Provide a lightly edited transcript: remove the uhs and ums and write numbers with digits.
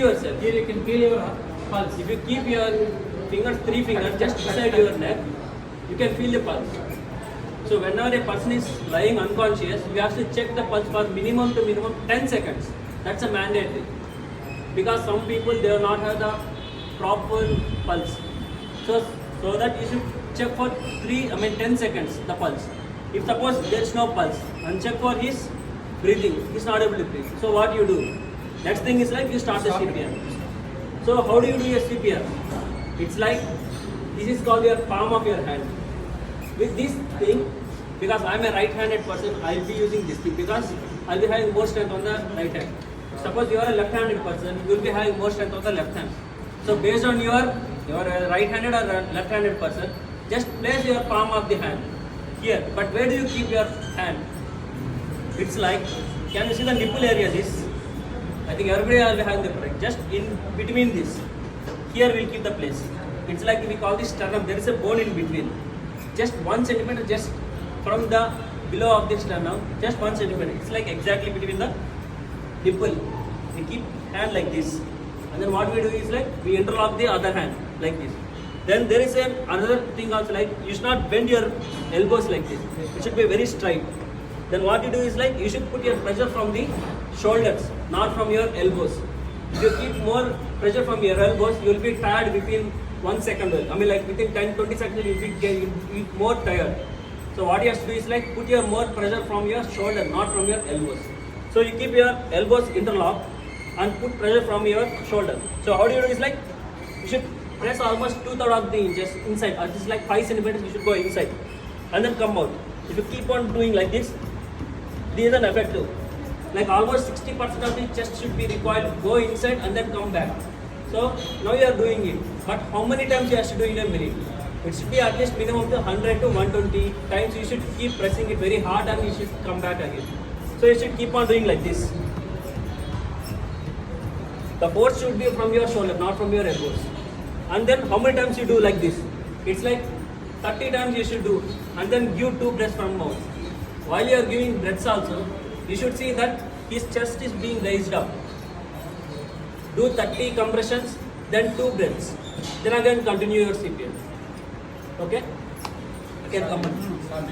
yourself. Here you can feel your pulse. If you keep your fingers, 3 fingers just beside your neck, you can feel the pulse. So whenever a person is lying unconscious, you have to check the pulse for minimum to minimum 10 seconds. That's a mandatory. Because some people they do not have the proper pulse. So that you should check for 10 seconds the pulse. If suppose there is no pulse and check for his breathing, he is not able to breathe. So what you do? Next thing is like you start the CPR. So how do you do your CPR? It's like this is called your palm of your hand. With this thing, because I am a right-handed person, I will be using this thing because I will be having more strength on the right hand. Suppose you are a left-handed person, you will be having more strength on the left hand. So based on your right-handed or left-handed person, just place your palm of the hand here. But where do you keep your hand? It's like, can you see the nipple area? This, I think everybody will be having the correct. Just in between this, here we'll keep the place. It's like we call this sternum. There is a bone in between. Just 1 centimeter, just from the below of the sternum, just 1 centimeter. It's like exactly between the nipple. We keep hand like this, and then what we do is like we interlock the other hand like this. Then there is another thing also, like you should not bend your elbows like this. It should be very straight. Then what you do is like you should put your pressure from the shoulders, not from your elbows. If you keep more pressure from your elbows, you will be tired within 1 second. I mean like within 10-20 seconds you will be more tired. So what you have to do is like put your more pressure from your shoulder, not from your elbows. So you keep your elbows interlocked and put pressure from your shoulder. So how do you do is like you should press almost 2/3 of the inches inside, or just like 5 centimeters you should go inside and then come out. If you keep on doing like this is an effective. Like almost 60% of the chest should be required to go inside and then come back. So now you are doing it. But how many times you have to do in a minute? It should be at least minimum to 100 to 120 times. You should keep pressing it very hard and you should come back again. So you should keep on doing like this. The force should be from your shoulder, not from your elbows. And then how many times you do like this? It's like 30 times you should do, and then give 2 breaths from mouth. While you are giving breaths also, you should see that his chest is being raised up. Do 30 compressions, then 2 breaths. Then again continue your CPR. Okay? Again come on.